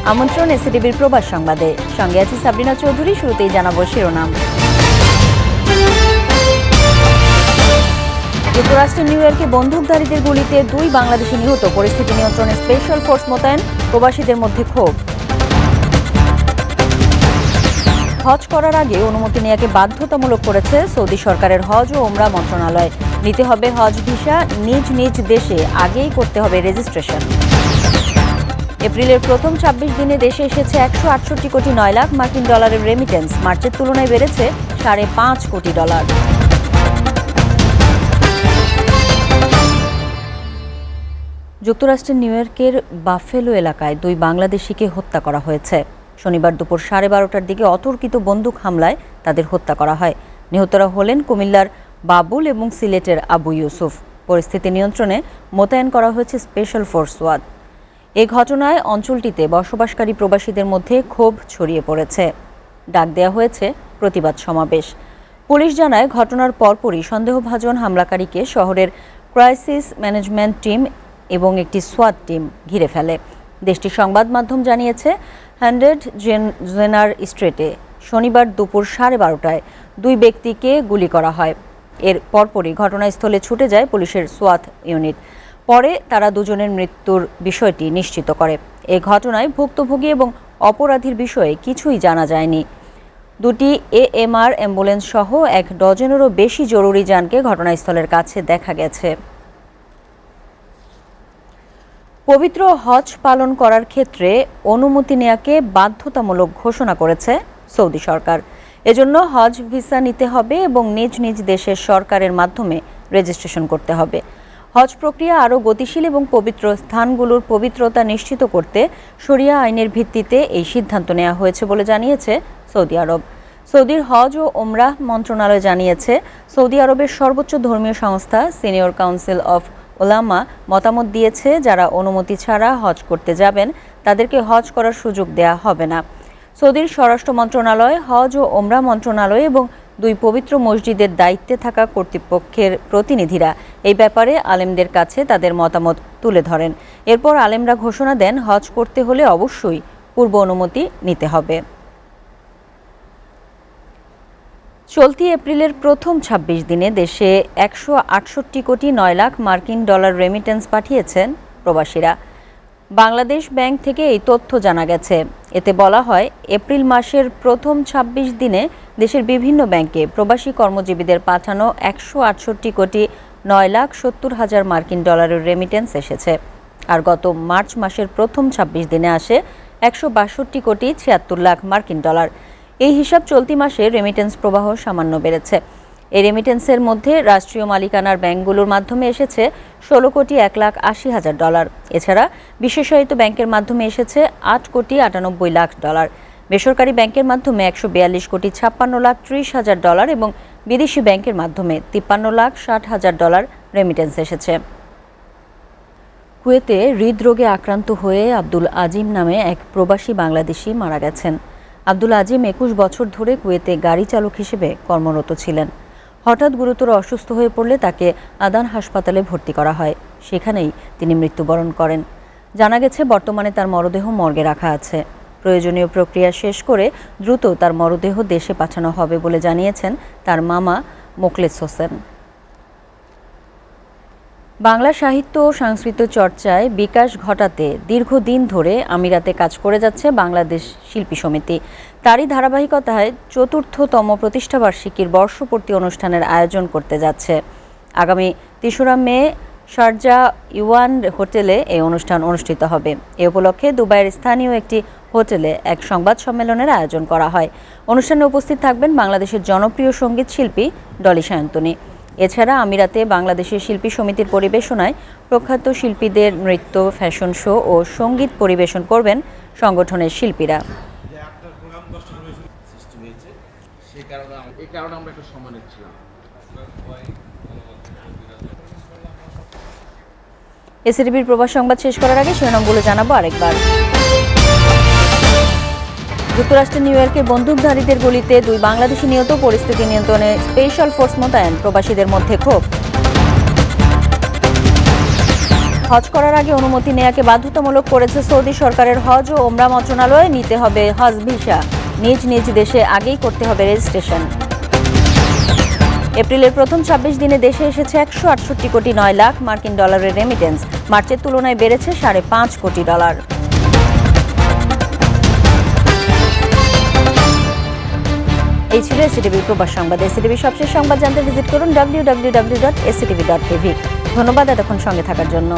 আমন্ত্রণ এসিটিভির প্রবাস সংবাদে। সঙ্গে আছি সাবরিনা চৌধুরী। শুরুতেই জানাবো শিরোনাম। যুক্তরাষ্ট্রের নিউ ইয়র্কে বন্দুকধারীদের গুলিতে 2 বাংলাদেশি নিহত। পরিস্থিতি নিয়ন্ত্রণে স্পেশাল ফোর্স মোতায়েন, প্রবাসীদের মধ্যে ক্ষোভ। হজ করার আগে অনুমতি নেওয়াকে বাধ্যতামূলক করেছে সৌদি সরকারের হজ ও ওমরা মন্ত্রণালয়। নিতে হবে হজ ভিসা, নিজ নিজ দেশে আগেই করতে হবে রেজিস্ট্রেশন। এপ্রিলের প্রথম 26 দিনে দেশে এসেছে 168 কোটি 9 লাখ মার্কিন ডলারের রেমিটেন্স। মার্চের তুলনায় বেড়েছে $5.5 কোটি। যুক্তরাষ্ট্রের নিউ ইয়র্কের বাফেলো এলাকায় 2 বাংলাদেশিকে হত্যা করা হয়েছে। শনিবার দুপুর 12:30টার দিকে অতর্কিত বন্দুক হামলায় তাদের হত্যা করা হয়। নিহতরা হলেন কুমিল্লার বাবুল এবং সিলেটের আবু ইউসুফ। পরিস্থিতি নিয়ন্ত্রণে মোতায়েন করা হয়েছে স্পেশাল ফোর্স ওয়াদ। এ ঘটনায় অঞ্চলটিতে বসবাসকারী প্রবাসীদের মধ্যে ক্ষোভ ছড়িয়ে পড়েছে। ডাক দেওয়া হয়েছে প্রতিবাদ সমাবেশ। পুলিশ জানায়, ঘটনার পরপরই সন্দেহভাজন হামলাকারীকে শহরের ক্রাইসিস ম্যানেজমেন্ট টিম এবং একটি সোয়াট টিম ঘিরে ফেলে। দেশটির সংবাদ মাধ্যম জানিয়েছে, 100 জেনার স্ট্রিটে শনিবার দুপুর 12:30টায় 2 ব্যক্তিকে গুলি করা হয়। এর পরপরই ঘটনাস্থলে ছুটে যায় পুলিশের সোয়াট ইউনিট। পরে তারা দুজনের মৃত্যুর বিষয়টি নিশ্চিত করে। এ ঘটনায় ভুক্তভোগী এবং অপরাধীর বিষয়ে কিছুই জানা যায়নি। 2টি AMR অ্যাম্বুলেন্স সহ 1 ডজনেরও বেশি জরুরি যানকে ঘটনাস্থলের কাছে দেখা গেছে। পবিত্র হজ পালন করার ক্ষেত্রে অনুমতি নেওয়াকে বাধ্যতামূলক ঘোষণা করেছে সৌদি সরকার। এজন্য হজ ভিসা নিতে হবে এবং নিজ নিজ দেশের সরকারের মাধ্যমে রেজিস্ট্রেশন করতে হবে। হজ প্রক্রিয়া আরও গতিশীল এবং পবিত্র স্থানগুলোর পবিত্রতা নিশ্চিত করতে শরিয়া আইনের ভিত্তিতে এই সিদ্ধান্ত নেওয়া হয়েছে বলে জানিয়েছে সৌদি আরব। সৌদির হজ ও ওমরাহ মন্ত্রণালয় জানিয়েছে, সৌদি আরবের সর্বোচ্চ ধর্মীয় সংস্থা সিনিয়র কাউন্সিল অফ ওলামা মতামত দিয়েছে, যারা অনুমতি ছাড়া হজ করতে যাবেন তাদেরকে হজ করার সুযোগ দেয়া হবে না। সৌদির স্বরাষ্ট্র মন্ত্রণালয়, হজ ও ওমরা মন্ত্রণালয় এবং 2 পবিত্র মসজিদের দায়িত্বে থাকা কর্তৃপক্ষের প্রতিনিধিরা এই ব্যাপারে আলেমদের কাছে তাদের মতামত তুলে ধরেন। এরপর আলেমরা ঘোষণা দেন, হজ করতে হলে অবশ্যই পূর্ব অনুমতি নিতে হবে। চলতি এপ্রিলের প্রথম 26 দিনে দেশে 168 কোটি 9 লাখ মার্কিন ডলার রেমিটেন্স পাঠিয়েছেন প্রবাসীরা। বাংলাদেশ ব্যাংক থেকে এই তথ্য জানা গেছে। এতে বলা হয়, এপ্রিল মাসের প্রথম 26 দিনে দেশের বিভিন্ন ব্যাংকে প্রবাসী কর্মজীবীদের পাঠানো 168 কোটি 9 লাখ 70 হাজার মার্কিন ডলারের রেমিটেন্স এসেছে। আর গত মার্চ মাসের প্রথম 26 দিনে আসে 162 কোটি 76 লাখ মার্কিন ডলার। এই হিসাব চলতি মাসে রেমিটেন্স প্রবাহ সামান্য বেড়েছে। এই রেমিটেন্সের মধ্যে রাষ্ট্রীয় মালিকানার ব্যাংকগুলোর মাধ্যমে এসেছে 16 কোটি 1 লাখ 80 হাজার ডলার। এছাড়া বিশেষায়িত ব্যাংকের মাধ্যমে এসেছে 8 কোটি 98 লাখ ডলার। বেসরকারি ব্যাংকের মাধ্যমে 142 কোটি 56 লাখ 30 হাজার ডলার এবং বিদেশি ব্যাংকের মাধ্যমে 53 লাখ 60 হাজার ডলার রেমিটেন্স এসেছে। কুয়েতে হৃদরোগে আক্রান্ত হয়ে আব্দুল আজিম নামে এক প্রবাসী বাংলাদেশি মারা গেছেন। আব্দুল আজিম 21 বছর ধরে কুয়েতে গাড়ি চালক হিসেবে কর্মরত ছিলেন। হঠাৎ গুরুতর অসুস্থ হয়ে পড়লে তাকে আদান হাসপাতালে ভর্তি করা হয়। সেখানেই তিনি মৃত্যুবরণ করেন। জানা গেছে, বর্তমানে তার মরদেহ মর্গে রাখা আছে। প্রয়োজনীয় প্রক্রিয়া শেষ করে দ্রুত তার মরদেহ দেশে পাঠানো হবে বলে জানিয়েছেন তার মামা মোখলেস হোসেন। বাংলা সাহিত্য ও সংস্কৃত চর্চায় বিকাশ ঘটাতে দীর্ঘদিন ধরে আমিরাতে কাজ করে যাচ্ছে বাংলাদেশ শিল্পী সমিতি। তারই ধারাবাহিকতায় ৪র্থতম প্রতিষ্ঠাবার্ষিকীর বর্ষপূর্তি অনুষ্ঠানের আয়োজন করতে যাচ্ছে। আগামী ৩রা মে শারজা ইওয়ান হোটেলে এই অনুষ্ঠান অনুষ্ঠিত হবে। এ উপলক্ষে দুবাইয়ের স্থানীয় একটি হোটেলে এক সংবাদ সম্মেলনের আয়োজন করা হয়। অনুষ্ঠানে উপস্থিত থাকবেন বাংলাদেশের জনপ্রিয় সঙ্গীত শিল্পী ডলি সায়ন্তনী। এছাড়া আমিরাতে বাংলাদেশের শিল্পী সমিতির পরিবেশনায় প্রখ্যাত শিল্পীদের নৃত্য, ফ্যাশন শো ও সঙ্গীত পরিবেশন করবেন সংগঠনের শিল্পীরা। এসিটিভির প্রবাস সংবাদ শেষ করার আগে শিরোনামগুলো জানাবো আরেকবার। যুক্তরাষ্ট্রের নিউ ইয়র্কে বন্দুকধারীদের গুলিতে 2 বাংলাদেশি নিহত। পরিস্থিতি নিয়ন্ত্রণে স্পেশাল ফোর্স মোতায়েন, প্রবাসীদের মধ্যে ক্ষোভ। হজ করার আগে অনুমতি নেয়াকে বাধ্যতামূলক করেছে সৌদি সরকারের হজ ও ওমরা মন্ত্রণালয়। নিতে হবে হজ ভিসা, নিজ নিজ দেশে আগেই করতে হবে রেজিস্ট্রেশন। এপ্রিলের প্রথম ২৬ দিনে দেশে এসেছে ১৬৮ কোটি ৯ লাখ মার্কিন ডলারের রেমিটেন্স। মার্চের তুলনায় বেড়েছে $৫.৫ কোটি। এই ছিল এসিটিভির প্রবাস সংবাদ। এসিটিভির সবশেষ সংবাদ জানতে ভিজিট করুন www.sctv.tv। ধন্যবাদ এতক্ষণ সঙ্গে থাকার জন্য।